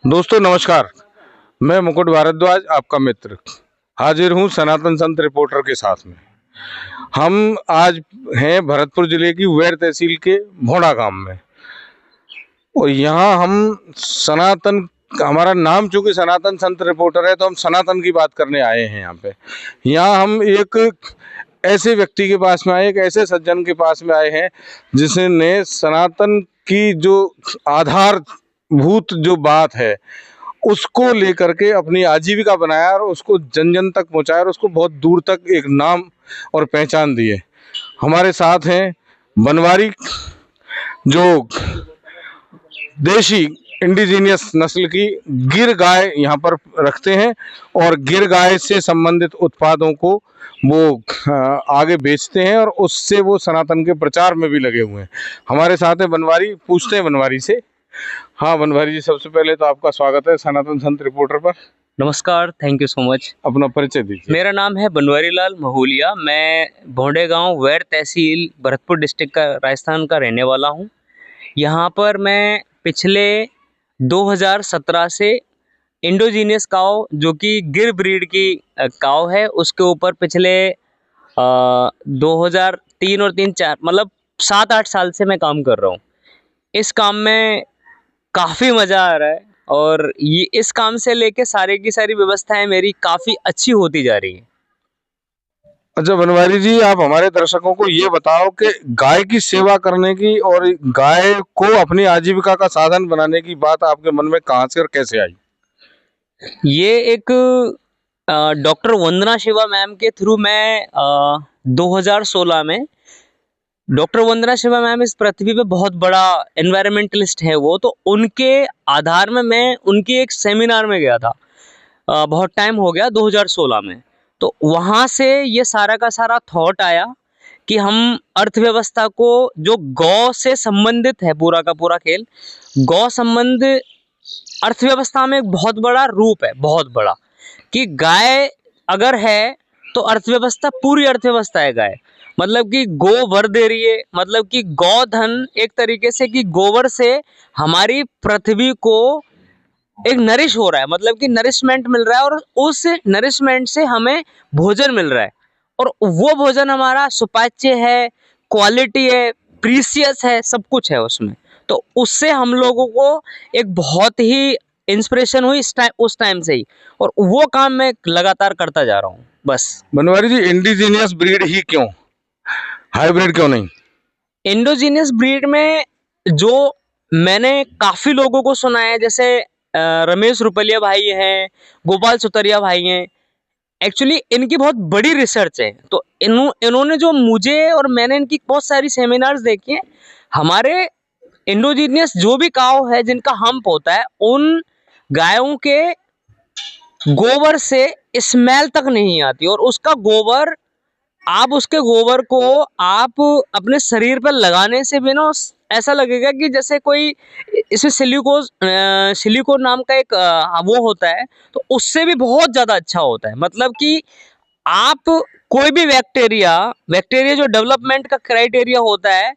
दोस्तों नमस्कार, मैं मुकुट भारद्वाज आपका मित्र हाजिर हूँ सनातन संत रिपोर्टर के साथ में। हम आज हैं भरतपुर जिले की वैर तहसील के भोड़ा गांव में और यहाँ हम सनातन, हमारा नाम चूंकि सनातन संत रिपोर्टर है तो हम सनातन की बात करने आए हैं। यहाँ हम एक ऐसे व्यक्ति के पास में आए, एक ऐसे सज्जन के पास में आए हैं जिसने सनातन की जो आधारभूत जो बात है उसको लेकर के अपनी आजीविका बनाया और उसको जन जन तक पहुंचाया और उसको बहुत दूर तक एक नाम और पहचान दी है। हमारे साथ हैं बनवारी, जो देशी इंडिजीनियस नस्ल की गिर गाय यहाँ पर रखते हैं और गिर गाय से संबंधित उत्पादों को वो आगे बेचते हैं और उससे वो सनातन के प्रचार में भी लगे हुए हैं। हमारे साथ है बनवारी, पूछते हैं बनवारी से। हाँ बनवारी जी, सबसे पहले तो आपका स्वागत है सनातन संत रिपोर्टर पर। नमस्कार, थैंक यू सो मच। अपना परिचय दीजिए। मेरा नाम है बनवारी लाल महुलिया। मैं भोंडे गांव वैर तहसील भरतपुर डिस्ट्रिक्ट का राजस्थान का रहने वाला हूं। यहां पर मैं पिछले 2017 से इंडोजीनियस काव, जो कि गिर ब्रीड की काव है, उसके ऊपर पिछले 2003 और 3-4 मतलब 7-8 साल से मैं काम कर रहा हूँ। इस काम में काफ़ी मज़ा आ रहा है और ये इस काम से लेके सारी की सारी व्यवस्थाएं मेरी काफ़ी अच्छी होती जा रही है। अच्छा बनवारी जी, आप हमारे दर्शकों को ये बताओ कि गाय की सेवा करने की और गाय को अपनी आजीविका का साधन बनाने की बात आपके मन में कहाँ से और कैसे आई? ये एक डॉक्टर वंदना शिवा मैम के थ्रू मैं 2016 में, डॉक्टर वंदना शिवा मैम इस पृथ्वी पे बहुत बड़ा एनवायरमेंटलिस्ट है वो, तो उनके आधार में मैं उनकी एक सेमिनार में गया था। बहुत टाइम हो गया, 2016 में। तो वहाँ से ये सारा का सारा थॉट आया कि हम अर्थव्यवस्था को, जो गौ से संबंधित है पूरा का पूरा खेल, गौ संबंध अर्थव्यवस्था में एक बहुत बड़ा रूप है, बहुत बड़ा, कि गाय अगर है तो अर्थव्यवस्था, पूरी अर्थव्यवस्था है गाय। मतलब कि गोबर दे रही है, मतलब कि गौधन एक तरीके से, कि गोबर से हमारी पृथ्वी को एक नरिश हो रहा है, मतलब कि नरिशमेंट मिल रहा है और उस नरिशमेंट से हमें भोजन मिल रहा है और वो भोजन हमारा सुपाच्य है, क्वालिटी है, प्रीसियस है, सब कुछ है उसमें। तो उससे हम लोगों को एक बहुत ही इंस्पिरेशन हुई उस टाइम से ही, और वो काम मैं लगातार करता जा रहा हूँ बस। बनवारी जी, इंडिजीनियस ब्रीड ही क्यों, हाइब्रिड क्यों नहीं? इंडोजीनियस ब्रीड में जो मैंने काफ़ी लोगों को सुना है, जैसे रमेश रुपलिया भाई हैं, गोपाल सुतरिया भाई हैं, एक्चुअली इनकी बहुत बड़ी रिसर्च है। तो इन्होंने जो मुझे, और मैंने इनकी बहुत सारी सेमिनार्स देखी हैं, हमारे इंडोजीनियस जो भी काव है जिनका हम्प होता है, उन गायों के गोबर से स्मेल तक नहीं आती, और उसका गोबर, आप उसके गोबर को आप अपने शरीर पर लगाने से भी ना ऐसा लगेगा कि जैसे कोई, इसमें सिलिकोन नाम का एक वो होता है, तो उससे भी बहुत ज़्यादा अच्छा होता है। मतलब कि आप कोई भी बैक्टीरिया जो डेवलपमेंट का क्राइटेरिया होता है,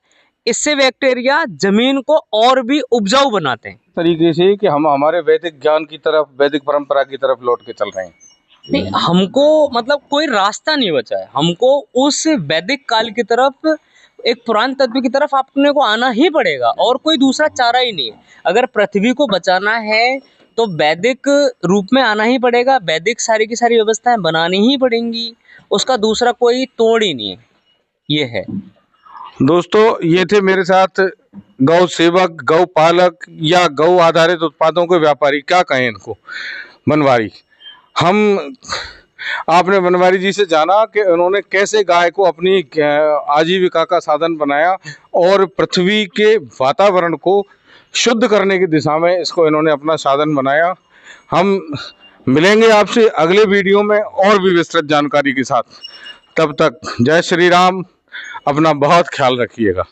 इससे बैक्टीरिया जमीन को और भी उपजाऊ बनाते हैं तरीके से कि हम हमारे वैदिक ज्ञान की तरफ, वैदिक परंपरा की तरफ लौट के चल रहे हैं। नहीं, हमको मतलब कोई रास्ता नहीं बचा है, हमको उस वैदिक काल की तरफ, एक पुरान तत्व की तरफ अपने को आना ही पड़ेगा, और कोई दूसरा चारा ही नहीं है। अगर पृथ्वी को बचाना है तो वैदिक रूप में आना ही पड़ेगा, वैदिक सारी की सारी व्यवस्थाएं बनानी ही पड़ेंगी, उसका दूसरा कोई तोड़ ही नहीं है। ये है दोस्तों, ये थे मेरे साथ गौ सेवक, गौ पालक या गौ आधारित उत्पादों के व्यापारी, क्या कहें इनको, बनवारी। आपने बनवारी जी से जाना कि उन्होंने कैसे गाय को अपनी आजीविका का साधन बनाया और पृथ्वी के वातावरण को शुद्ध करने की दिशा में इसको इन्होंने अपना साधन बनाया। हम मिलेंगे आपसे अगले वीडियो में और भी विस्तृत जानकारी के साथ। तब तक जय श्री राम, अपना बहुत ख्याल रखिएगा।